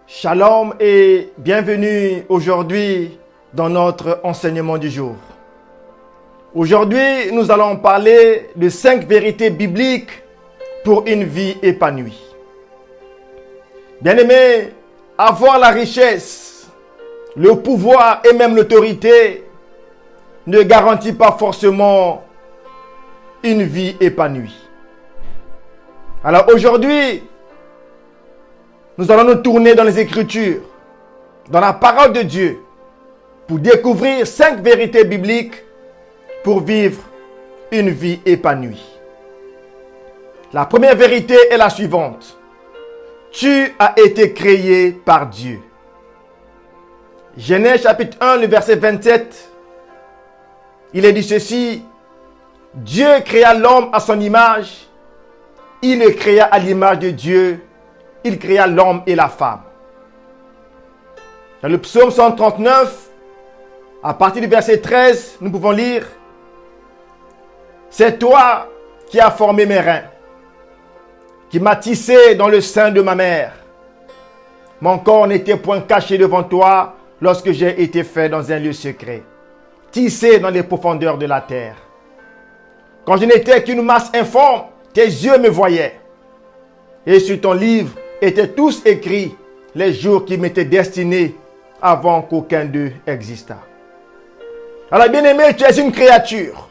Shalom et bienvenue aujourd'hui dans notre enseignement du jour. Aujourd'hui, nous allons parler de 5 vérités bibliques pour une vie épanouie. Bien-aimés, avoir la richesse, le pouvoir et même l'autorité ne garantit pas forcément une vie épanouie. Alors aujourd'hui, nous allons nous tourner dans les Écritures, dans la parole de Dieu, pour découvrir 5 vérités bibliques pour vivre une vie épanouie. La première vérité est la suivante. Tu as été créé par Dieu. Genèse chapitre 1, le verset 27, il est dit ceci. Dieu créa l'homme à son image. Il le créa à l'image de Dieu. Il créa l'homme et la femme. Dans le psaume 139, à partir du verset 13, nous pouvons lire. C'est toi qui as formé mes reins, qui m'as tissé dans le sein de ma mère. Mon corps n'était point caché devant toi lorsque j'ai été fait dans un lieu secret, tissé dans les profondeurs de la terre. Quand je n'étais qu'une masse informe, tes yeux me voyaient. Et sur ton livre étaient tous écrits les jours qui m'étaient destinés avant qu'aucun d'eux existât. Alors bien-aimé, tu es une créature.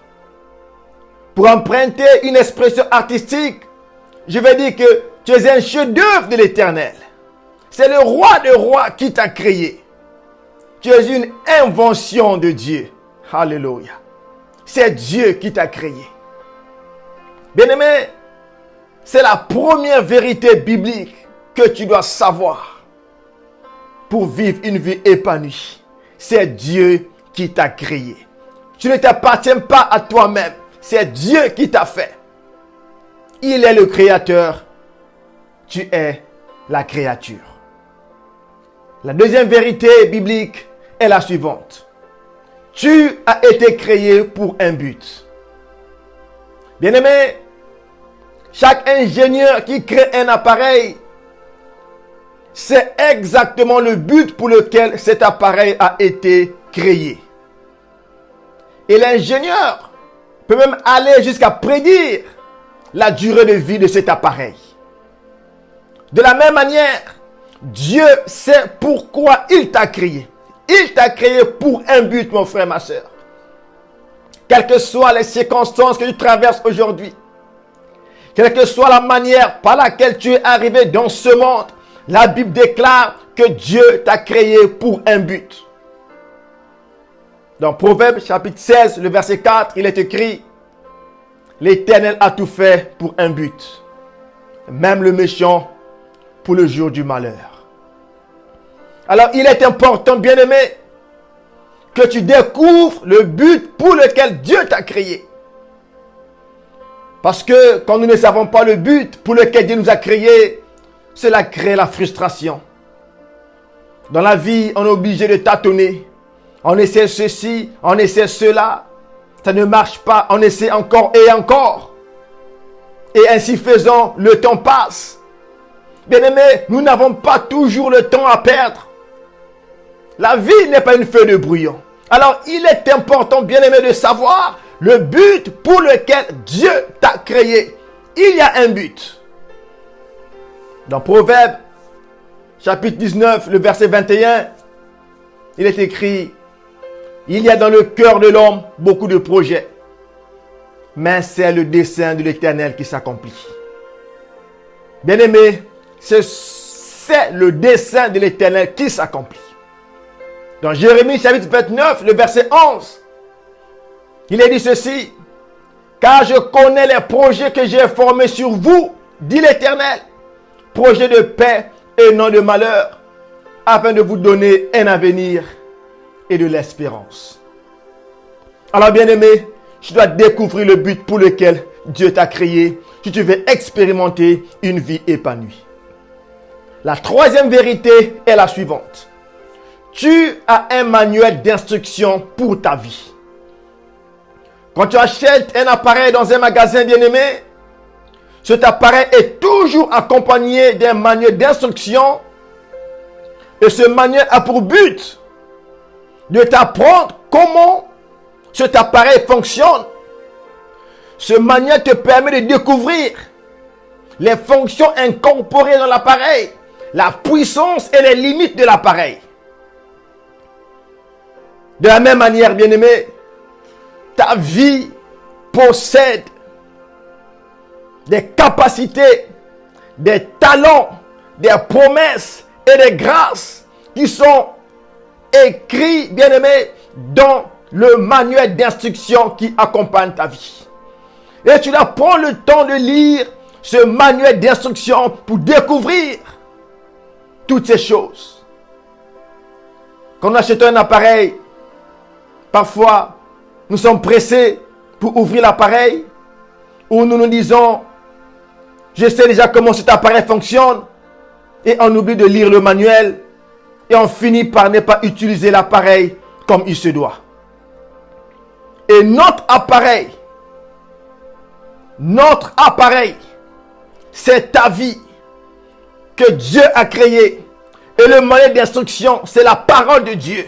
Pour emprunter une expression artistique, je vais dire que tu es un chef-d'œuvre de l'Éternel. C'est le roi des rois qui t'a créé. Tu es une invention de Dieu. Alléluia. C'est Dieu qui t'a créé. Bien-aimé, c'est la première vérité biblique que tu dois savoir pour vivre une vie épanouie. C'est Dieu qui t'a créé. Tu ne t'appartiens pas à toi-même. C'est Dieu qui t'a fait. Il est le créateur. Tu es la créature. La deuxième vérité biblique est la suivante. Tu as été créé pour un but. Bien-aimé, chaque ingénieur qui crée un appareil sait exactement le but pour lequel cet appareil a été créé. Et l'ingénieur peut même aller jusqu'à prédire la durée de vie de cet appareil. De la même manière, Dieu sait pourquoi il t'a créé. Il t'a créé pour un but, mon frère, ma soeur. Quelles que soient les circonstances que tu traverses aujourd'hui, quelle que soit la manière par laquelle tu es arrivé dans ce monde, la Bible déclare que Dieu t'a créé pour un but. Dans Proverbes chapitre 16, le verset 4, il est écrit « L'Éternel a tout fait pour un but, même le méchant pour le jour du malheur. » Alors il est important, bien-aimé, que tu découvres le but pour lequel Dieu t'a créé. Parce que quand nous ne savons pas le but pour lequel Dieu nous a créés, cela crée la frustration. Dans la vie, on est obligé de tâtonner. On essaie ceci, on essaie cela. Ça ne marche pas, on essaie encore et encore. Et ainsi faisant, le temps passe. Bien-aimés, nous n'avons pas toujours le temps à perdre. La vie n'est pas une feuille de brouillon. Alors, il est important, bien-aimé, de savoir le but pour lequel Dieu t'a créé. Il y a un but. Dans Proverbes, chapitre 19, le verset 21, il est écrit « Il y a dans le cœur de l'homme beaucoup de projets, mais c'est le dessein de l'Éternel qui s'accomplit. » Bien-aimé, c'est le dessein de l'Éternel qui s'accomplit. Dans Jérémie, chapitre 29, le verset 11, il est dit ceci. « Car je connais les projets que j'ai formés sur vous, dit l'Éternel, projets de paix et non de malheur, afin de vous donner un avenir et de l'espérance. » Alors bien-aimé, tu dois découvrir le but pour lequel Dieu t'a créé si tu veux expérimenter une vie épanouie. La troisième vérité est la suivante. Tu as un manuel d'instruction pour ta vie. Quand tu achètes un appareil dans un magasin, bien-aimé, cet appareil est toujours accompagné d'un manuel d'instruction Et ce manuel a pour but de t'apprendre comment cet appareil fonctionne. Ce manuel te permet de découvrir les fonctions incorporées dans l'appareil, la puissance et les limites de l'appareil. De la même manière, bien-aimé, ta vie possède des capacités, des talents, des promesses et des grâces qui sont écrits, bien-aimé, dans le manuel d'instruction qui accompagne ta vie. Et tu dois prendre le temps de lire ce manuel d'instruction pour découvrir toutes ces choses. Quand on achète un appareil, parfois nous sommes pressés pour ouvrir l'appareil, ou nous nous disons, je sais déjà comment cet appareil fonctionne, et on oublie de lire le manuel, et on finit par ne pas utiliser l'appareil comme il se doit. Et notre appareil, c'est ta vie que Dieu a créée. Et le manuel d'instruction, c'est la parole de Dieu.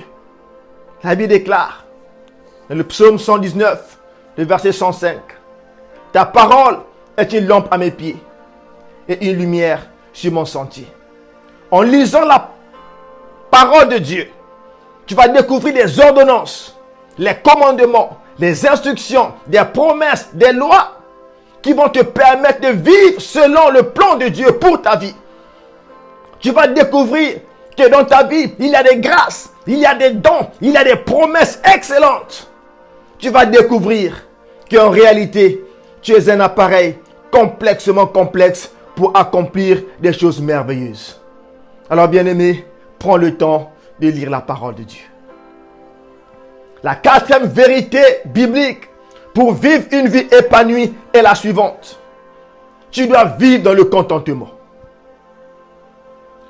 La Bible déclare, dans le psaume 119, le verset 105, ta parole est une lampe à mes pieds et une lumière sur mon sentier. En lisant la parole de Dieu, tu vas découvrir les ordonnances, les commandements, les instructions, des promesses, des lois qui vont te permettre de vivre selon le plan de Dieu pour ta vie. Tu vas découvrir que dans ta vie, il y a des grâces, il y a des dons, il y a des promesses excellentes. Tu vas découvrir qu'en réalité, tu es un appareil complexement complexe pour accomplir des choses merveilleuses. Alors bien-aimé, prends le temps de lire la parole de Dieu. La quatrième vérité biblique pour vivre une vie épanouie est la suivante. Tu dois vivre dans le contentement.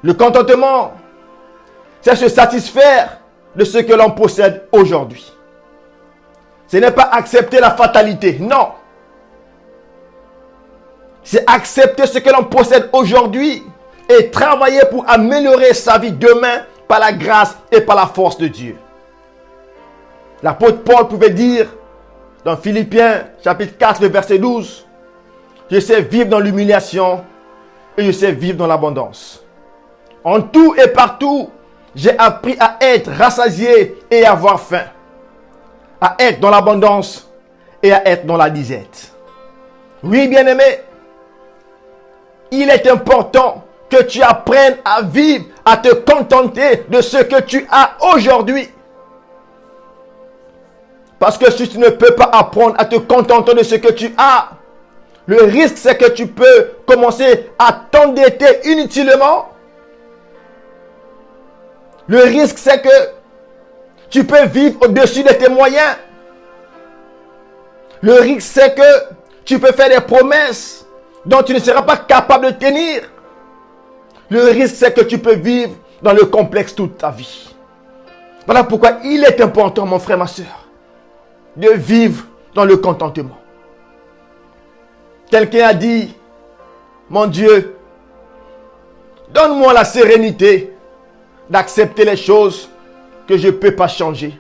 Le contentement, c'est se satisfaire de ce que l'on possède aujourd'hui. Ce n'est pas accepter la fatalité, non. C'est accepter ce que l'on possède aujourd'hui et travailler pour améliorer sa vie demain par la grâce et par la force de Dieu. L'apôtre Paul pouvait dire dans Philippiens chapitre 4, le verset 12, je sais vivre dans l'humiliation et je sais vivre dans l'abondance. En tout et partout, j'ai appris à être rassasié et à avoir faim, à être dans l'abondance et à être dans la disette. Oui, bien-aimé, il est important que tu apprennes à vivre, à te contenter de ce que tu as aujourd'hui. Parce que si tu ne peux pas apprendre à te contenter de ce que tu as, le risque c'est que tu peux commencer à t'endetter inutilement. Le risque c'est que tu peux vivre au-dessus de tes moyens. Le risque c'est que tu peux faire des promesses dont tu ne seras pas capable de tenir. Le risque c'est que tu peux vivre dans le complexe toute ta vie. Voilà pourquoi il est important, mon frère, ma soeur, de vivre dans le contentement. Quelqu'un a dit, mon Dieu, donne-moi la sérénité d'accepter les choses que je ne peux pas changer.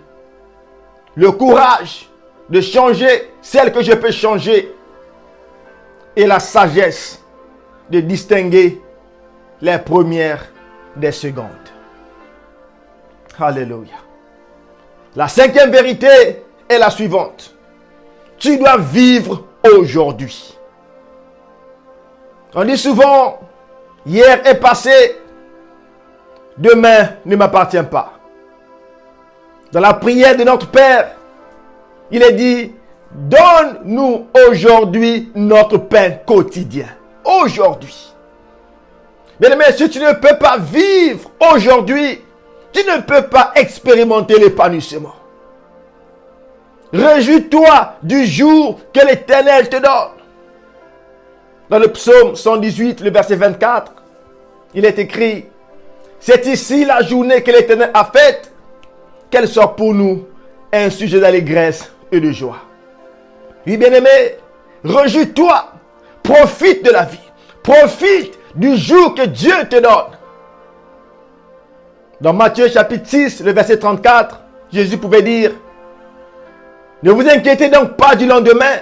Le courage de changer celles que je peux changer. Et la sagesse de distinguer les premières des secondes. Alléluia. La cinquième vérité est la suivante. Tu dois vivre aujourd'hui. On dit souvent, hier est passé, demain ne m'appartient pas. Dans la prière de notre Père, il est dit, donne-nous aujourd'hui notre pain quotidien. Aujourd'hui. Bien-aimé, si tu ne peux pas vivre aujourd'hui, tu ne peux pas expérimenter l'épanouissement. Réjouis-toi du jour que l'Éternel te donne. Dans le psaume 118, le verset 24, il est écrit, c'est ici la journée que l'Éternel a faite, qu'elle soit pour nous un sujet d'allégresse et de joie. Oui, bien-aimé, réjouis-toi, profite de la vie, profite du jour que Dieu te donne. Dans Matthieu chapitre 6, le verset 34, Jésus pouvait dire, ne vous inquiétez donc pas du lendemain,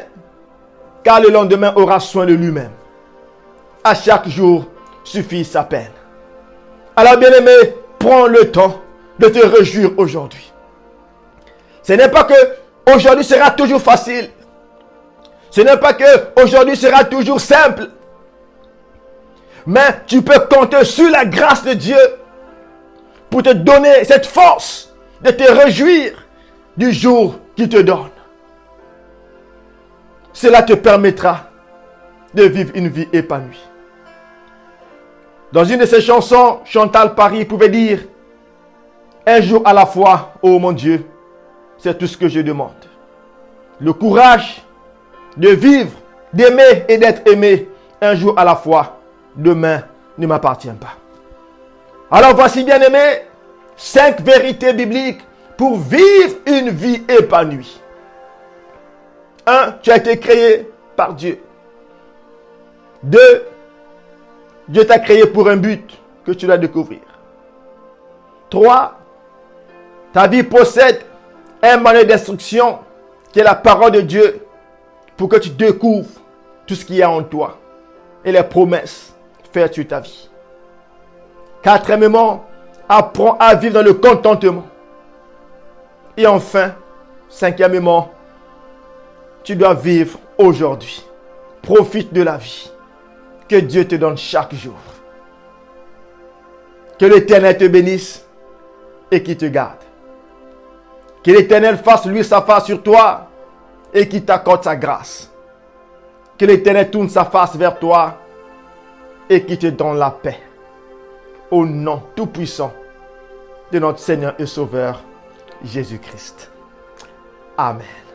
car le lendemain aura soin de lui-même. À chaque jour suffit sa peine. Alors bien-aimé, prends le temps de te réjouir aujourd'hui. Ce n'est pas que aujourd'hui sera toujours facile. Ce n'est pas que aujourd'hui sera toujours simple. Mais tu peux compter sur la grâce de Dieu pour te donner cette force de te réjouir du jour qu'il te donne. Cela te permettra de vivre une vie épanouie. Dans une de ses chansons, Chantal Paris pouvait dire, un jour à la fois, ô mon Dieu, c'est tout ce que je demande. Le courage de vivre, d'aimer et d'être aimé, un jour à la fois, demain ne m'appartient pas. Alors voici, bien aimé, 5 vérités bibliques pour vivre une vie épanouie. 1. Tu as été créé par Dieu. 2. Dieu t'a créé pour un but que tu dois découvrir. 3. Ta vie possède un manuel d'instruction qui est la parole de Dieu pour que tu découvres tout ce qu'il y a en toi et les promesses faites sur ta vie. 4. Apprends à vivre dans le contentement. Et enfin, 5. Tu dois vivre aujourd'hui. Profite de la vie que Dieu te donne chaque jour. Que l'Éternel te bénisse et qu'il te garde. Que l'Éternel fasse lui sa face sur toi et qu'il t'accorde sa grâce. Que l'Éternel tourne sa face vers toi et qu'il te donne la paix. Au nom tout-puissant de notre Seigneur et Sauveur Jésus-Christ. Amen.